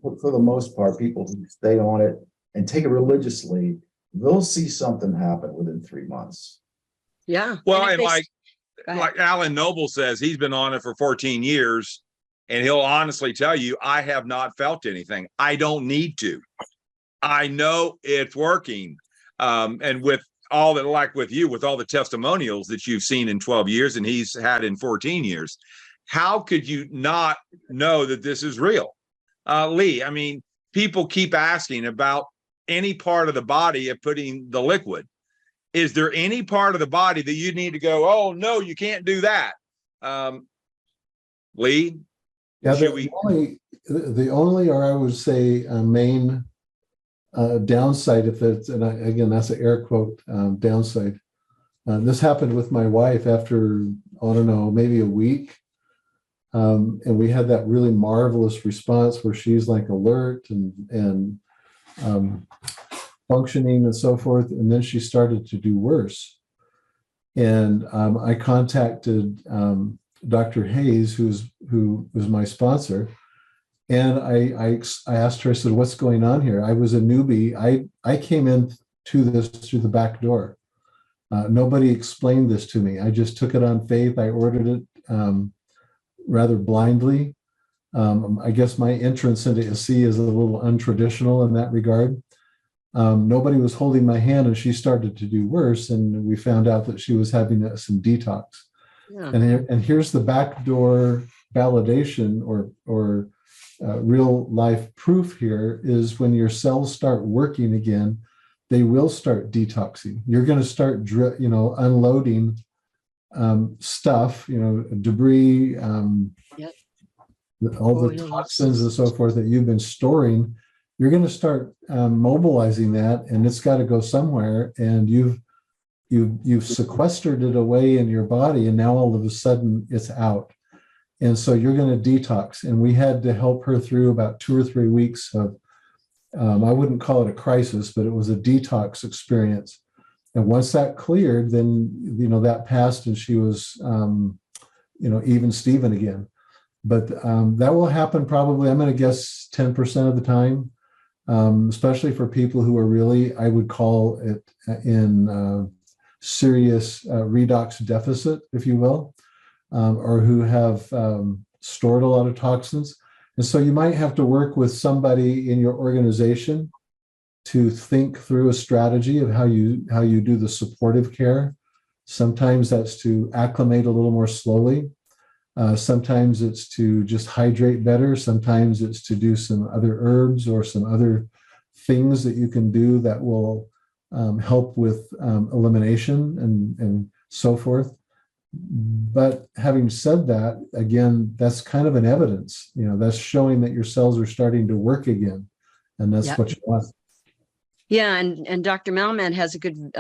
for the most part, people who stay on it and take it religiously, they'll see something happen within 3 months. Yeah. Well, and like Alan Noble says, he's been on it for 14 years, and he'll honestly tell you, I have not felt anything. I don't need to. I know it's working. And with all that, like with you, with all the testimonials that you've seen in 12 years and he's had in 14 years, how could you not know that this is real? Lee, I mean, people keep asking about any part of the body of putting the liquid. Is there any part of the body that you need to go, oh, no, you can't do that? Lee? Yeah, the only, or I would say, main downside, if it's, and again, that's an air quote, downside. This happened with my wife after, I don't know, maybe a week. And we had that really marvelous response where she's like alert and functioning and so forth. And then she started to do worse. And I contacted Dr. Hayes, who was my sponsor. And I asked her, I said, what's going on here? I was a newbie. I came in to this through the back door. Nobody explained this to me. I just took it on faith. I ordered it rather blindly. I guess my entrance into SC is a little untraditional in that regard. Nobody was holding my hand, and she started to do worse. And we found out that she was having some detox. Yeah. And here's the backdoor validation or real life proof here is when your cells start working again, they will start detoxing. You're going to start, unloading stuff, debris, yep. all the toxins and so forth that you've been storing. You're going to start mobilizing that, and it's got to go somewhere. And you've sequestered it away in your body, and now all of a sudden it's out. And so you're going to detox. And we had to help her through about 2 or 3 weeks of, I wouldn't call it a crisis, but it was a detox experience. And once that cleared, then, that passed and she was, even Steven again. But that will happen probably, I'm going to guess 10% of the time, especially for people who are really, I would call it in serious redox deficit, if you will. Or who have stored a lot of toxins. And so you might have to work with somebody in your organization to think through a strategy of how you do the supportive care. Sometimes that's to acclimate a little more slowly. Sometimes it's to just hydrate better. Sometimes it's to do some other herbs or some other things that you can do that will help with elimination and so forth. But having said that, again, that's kind of an evidence, that's showing that your cells are starting to work again. And that's what you want. Yeah. And Dr. Malmed has a good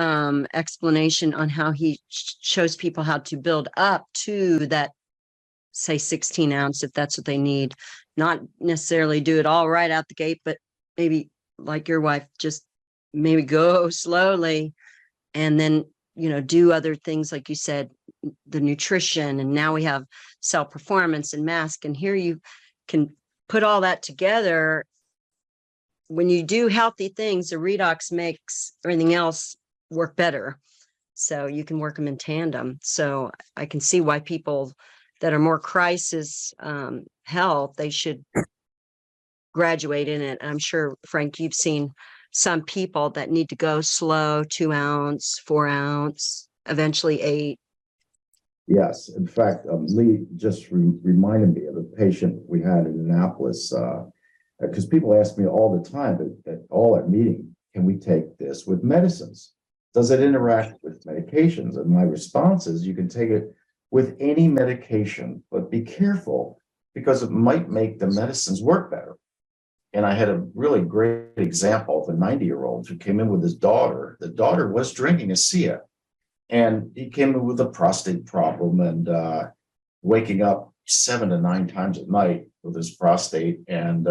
explanation on how he shows people how to build up to that, say 16 ounce, if that's what they need, not necessarily do it all right out the gate, but maybe like your wife, just maybe go slowly and then, do other things, like you said, the nutrition, and now we have cell performance and mask. And here you can put all that together. When you do healthy things, the redox makes everything else work better. So you can work them in tandem. So I can see why people that are more crisis health, they should graduate in it. I'm sure, Frank, you've seen some people that need to go slow, 2 ounce, 4 ounce, eventually 8. Yes. In fact, Lee just reminded me of a patient we had in Annapolis, because people ask me all the time at meeting, can we take this with medicines? Does it interact with medications? And my response is you can take it with any medication, but be careful because it might make the medicines work better. And I had a really great example of a 90-year-old who came in with his daughter. The daughter was drinking a Cia, and he came in with a prostate problem and waking up 7 to 9 times at night with his prostate. And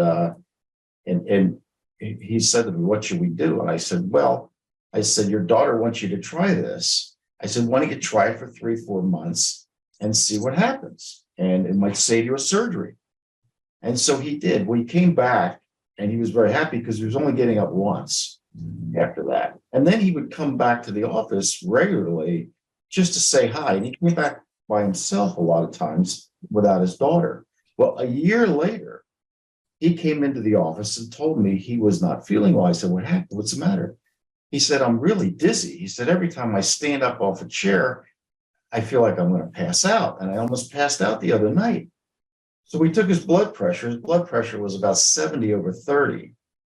he said to me, what should we do? And I said, your daughter wants you to try this. I said, why don't you try it for 3-4 months and see what happens? And it might save you a surgery. And so he did. Well, he came back and he was very happy because he was only getting up once after that. And then he would come back to the office regularly just to say hi. And he came back by himself a lot of times without his daughter. Well, a year later, he came into the office and told me he was not feeling well. I said, what happened? What's the matter? He said, I'm really dizzy. He said, every time I stand up off a chair, I feel like I'm going to pass out. And I almost passed out the other night. So we took his blood pressure. His blood pressure was about 70/30.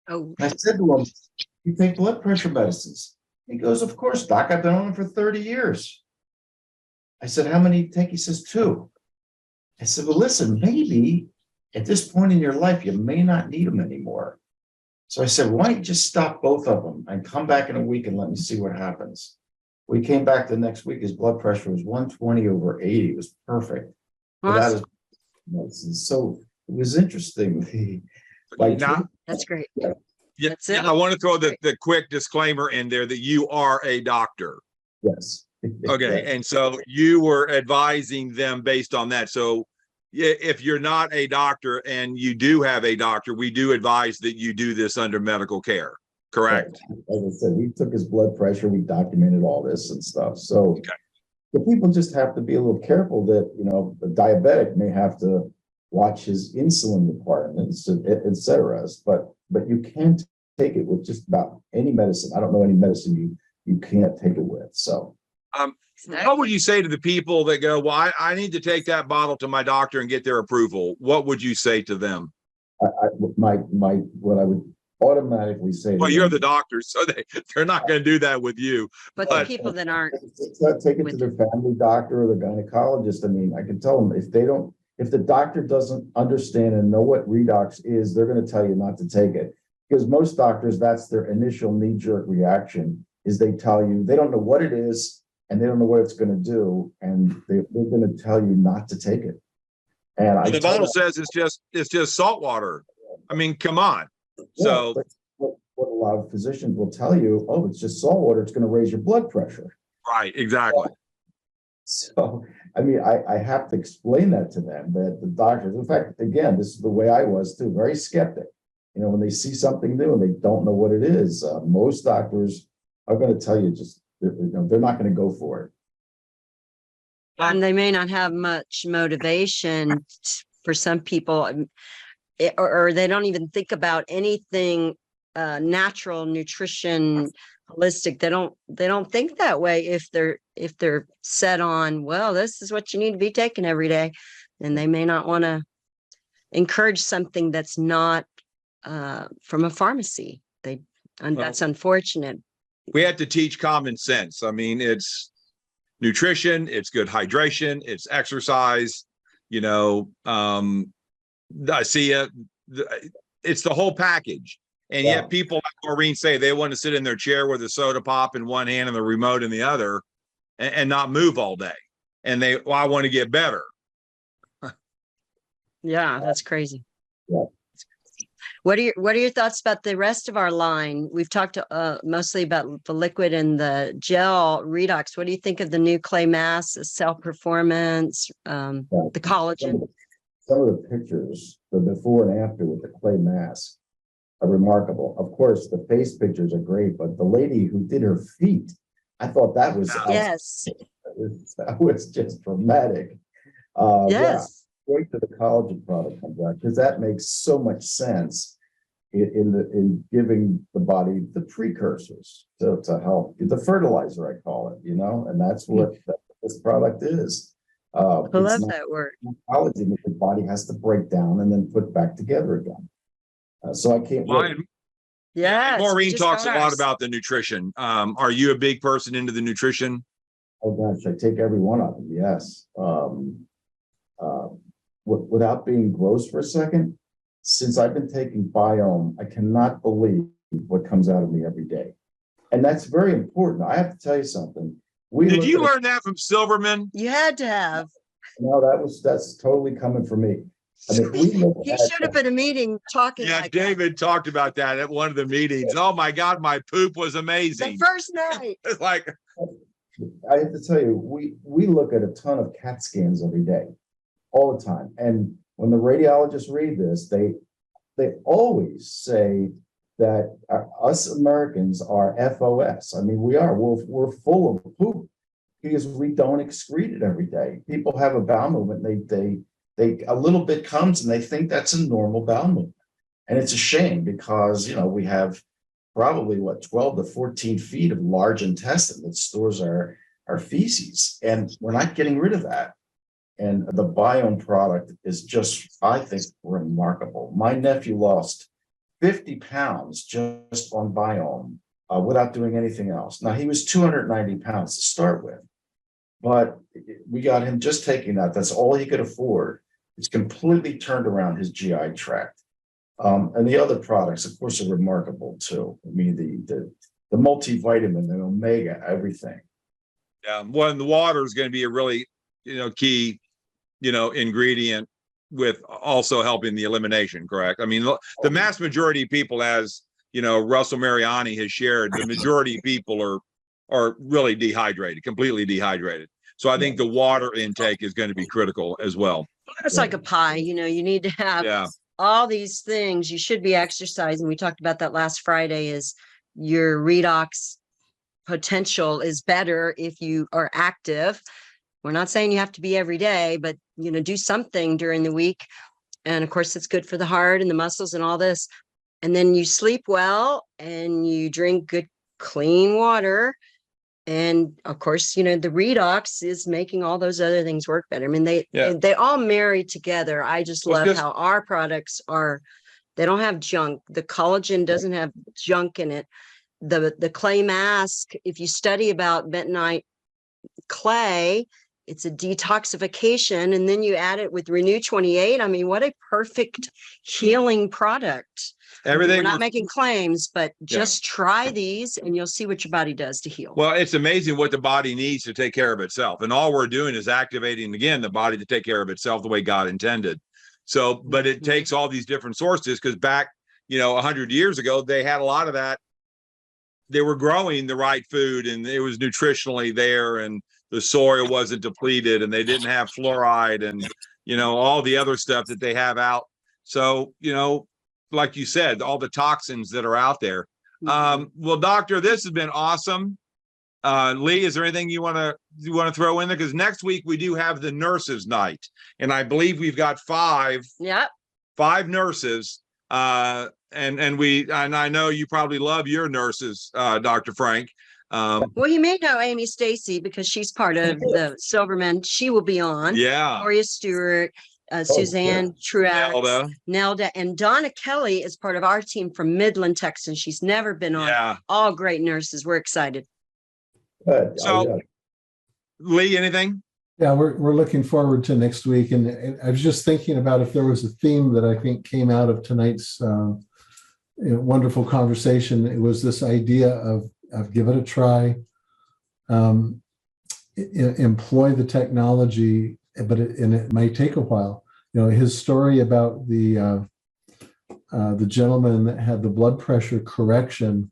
Oh. I said to him, you take blood pressure medicines? He goes, of course, doc, I've been on them for 30 years. I said, how many do you take? He says, 2. I said, well, listen, maybe at this point in your life, you may not need them anymore. So I said, why don't you just stop both of them and come back in a week and let me see what happens? We came back the next week. His blood pressure was 120/80. It was perfect. Awesome. So it was interesting. By Now, That's great. Yeah. yeah, That's it. I want to throw Great. the quick disclaimer in there that you are a doctor. Yes. Okay. Yeah. And so you were advising them based on that. So if you're not a doctor and you do have a doctor, we do advise that you do this under medical care. Correct. As I said, we took his blood pressure, we documented all this and stuff. So Okay. the people just have to be a little careful that, the diabetic may have to watch his insulin requirements, et cetera. But you can't take it with just about any medicine. I don't know any medicine you can't take it with. So What would you say to the people that go, well, I need to take that bottle to my doctor and get their approval? What would you say to them? what I would automatically say. Well, you're the doctor, so they're not going to do that with you. But the people that aren't, Take it to their family doctor or the gynecologist. I mean, I can tell them if the doctor doesn't understand and know what redox is, they're going to tell you not to take it. Because most doctors, that's their initial knee-jerk reaction, is they tell you they don't know what it is and they don't know what it's going to do, and they're going to tell you not to take it. And the bottle says it's just salt water. I mean, come on. So what a lot of physicians will tell you, oh, it's just salt water, it's going to raise your blood pressure. right, exactly. So, I mean, I have to explain that to them, that the doctors, in fact, again, this is the way I was too, very skeptic. When they see something new and they don't know what it is, most doctors are going to tell you they're not going to go for it. and they may not have much motivation for some people, or they don't even think about anything natural, nutrition, holistic. They don't think that way if they're set on, well, this is what you need to be taking every day. And they may not want to encourage something that's not from a pharmacy. That's unfortunate. We have to teach common sense. I mean, it's nutrition, it's good hydration, it's exercise, I see it. It's the whole package. And yet people, like Maureen say, they want to sit in their chair with a soda pop in one hand and the remote in the other and not move all day. And I want to get better. Yeah, that's crazy. Yeah. What are your thoughts about the rest of our line? We've talked mostly about the liquid and the gel Redox. What do you think of the new clay mask, the cell performance, the collagen? Some of the pictures, the before and after with the clay mask, are remarkable. Of course, the face pictures are great, but the lady who did her feet, I thought that was yes, that was just dramatic. Yes. Wait till the collagen product comes out, because that makes so much sense in giving the body the precursors to help the fertilizer, I call it, and that's what this product is. I love that word. Collagen that the body has to break down and then put back together again. So I can't wait. Yeah. Maureen talks a lot about the nutrition. Are you a big person into the nutrition? Oh gosh, I take every one of them. Yes. Without being gross for a second, since I've been taking Biome, I cannot believe what comes out of me every day. And that's very important. I have to tell you something. Did you learn that from Silverman? You had to have. No, that's totally coming from me. I mean, he should have been a meeting talking. Yeah, like David talked about that at one of the meetings. Oh my God, my poop was amazing. The first night. It's like, I have to tell you, we look at a ton of CAT scans every day, all the time. And when the radiologists read this, they always say that us Americans are FOS. I mean, we're full of poop because we don't excrete it every day. People have a bowel movement. They a little bit comes and they think that's a normal bowel movement. And it's a shame because, we have probably 12 to 14 feet of large intestine that stores our feces. And we're not getting rid of that. And the Biome product is just, I think, remarkable. My nephew lost 50 pounds just on Biome without doing anything else. Now, he was 290 pounds to start with, but we got him just taking that. That's all he could afford. It's completely turned around his GI tract. And the other products, of course, are remarkable too. I mean, the multivitamin, the omega, everything. well, and the water is going to be a really, key, ingredient with also helping the elimination, correct? I mean, the mass majority of people, as you know, Russell Mariani has shared, the majority of people are really dehydrated, completely dehydrated. So I think the water intake is going to be critical as well. It's like a pie, you know, you need to have all these things. You should be exercising. We talked about that last Friday, is your redox potential is better if you are active. We're not saying you have to be every day, but, you know, do something during the week. And of course, it's good for the heart and the muscles and all this. And then you sleep well and you drink good, clean water. And of course, you know, the redox is making all those other things work better. I mean, they all marry together. I just love how our products are, they don't have junk. The collagen doesn't have junk in it. The clay mask, if you study about bentonite clay, it's a detoxification, and then you add it with Renew 28. I mean, what a perfect healing product. Everything. We're not making claims, but just try these and you'll see what your body does to heal. Well, it's amazing what the body needs to take care of itself. And all we're doing is activating, again, the body to take care of itself the way God intended. So, but it takes all these different sources, because back, you know, 100 years ago, they had a lot of that. They were growing the right food and it was nutritionally there, and the soil wasn't depleted, and they didn't have fluoride and, you know, all the other stuff that they have out. So, you know, like you said, all the toxins that are out there. Well, doctor, this has been awesome. Lee, is there anything you want to throw in there? Because next week we do have the nurses' night, and I believe we've got five nurses. And I know you probably love your nurses, Dr. Frank. Well, you may know Amy Stacy because she's part of the Silverman. She will be on. Yeah. Gloria Stewart, Suzanne Truax, Nelda, and Donna Kelly is part of our team from Midland, Texas. She's never been on. Yeah. All great nurses. We're excited. So, Lee, anything? Yeah, we're looking forward to next week. And I was just thinking about if there was a theme that I think came out of tonight's wonderful conversation. It was this idea of give it a try, employ the technology, but it might take a while. You know, his story about the gentleman that had the blood pressure correction,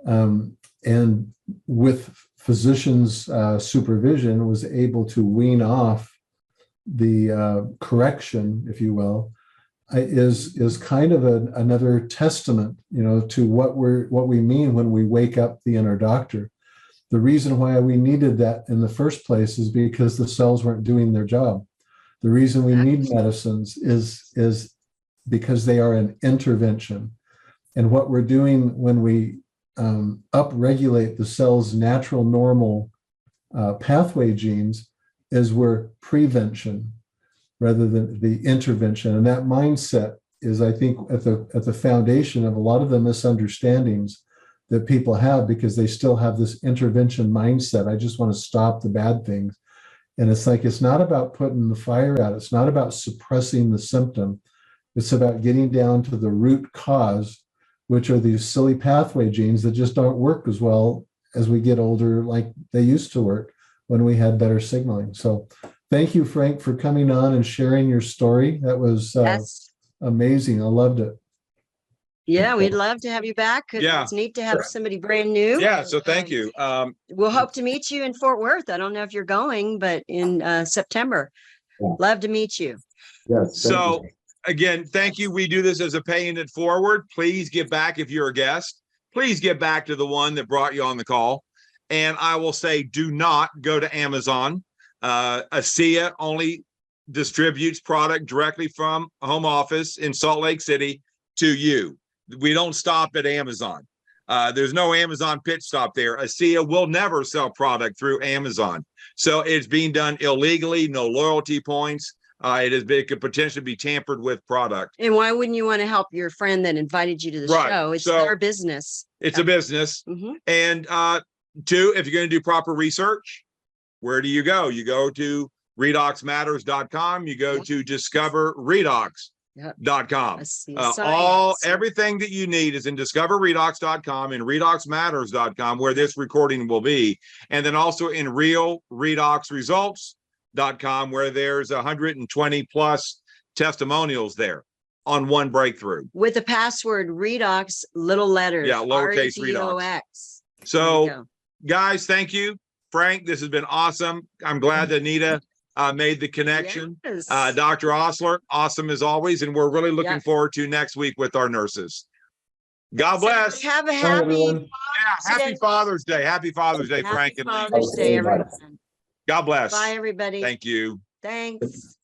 and with physician's supervision was able to wean off the correction, if you will, is kind of another testament, you know, to what we mean when we wake up the inner doctor. The reason why we needed that in the first place is because the cells weren't doing their job. The reason we need medicines is because they are an intervention. And what we're doing when we upregulate the cell's natural normal pathway genes is we're prevention rather than the intervention. And that mindset is, I think, at the foundation of a lot of the misunderstandings that people have, because they still have this intervention mindset. I just want to stop the bad things. And it's like, it's not about putting the fire out. It's not about suppressing the symptom. It's about getting down to the root cause, which are these silly pathway genes that just don't work as well as we get older, like they used to work when we had better signaling. So thank you, Frank, for coming on and sharing your story. That was amazing. I loved it. Yeah, we'd love to have you back. Yeah. It's neat to have somebody brand new. Yeah, so thank you. We'll hope to meet you in Fort Worth. I don't know if you're going, but in September. Love to meet you. Yes. So again, thank you. We do this as a paying it forward. Please get back if you're a guest. Please get back to the one that brought you on the call. And I will say, do not go to Amazon. ASEA only distributes product directly from home office in Salt Lake City to you. We don't stop at Amazon. There's no Amazon pit stop there. ASEA will never sell product through Amazon. So it's being done illegally, no loyalty points. It could potentially be tampered with product. And why wouldn't you want to help your friend that invited you to the show? It's their business. It's a business. Mm-hmm. And two, if you're going to do proper research, where do you go? You go to redoxmatters.com. You go to discoverredox.com. Everything that you need is in discoverredox.com and redoxmatters.com, where this recording will be. And then also in realredoxresults.com, where there's 120 plus testimonials there on one breakthrough. With the password Redox, little letters. Yeah, lowercase Redox. REDOX. So, guys, thank you. Frank, this has been awesome. I'm glad that Anita made the connection. Yes. Dr. Osler, awesome as always. And we're really looking forward to next week with our nurses. God bless. Have a Bye, happy, everyone. Happy Father's Day. Happy Father's Day, Frank. happy And Lee. Father's Day, everyone. God bless. Bye, everybody. Thank you. Thanks.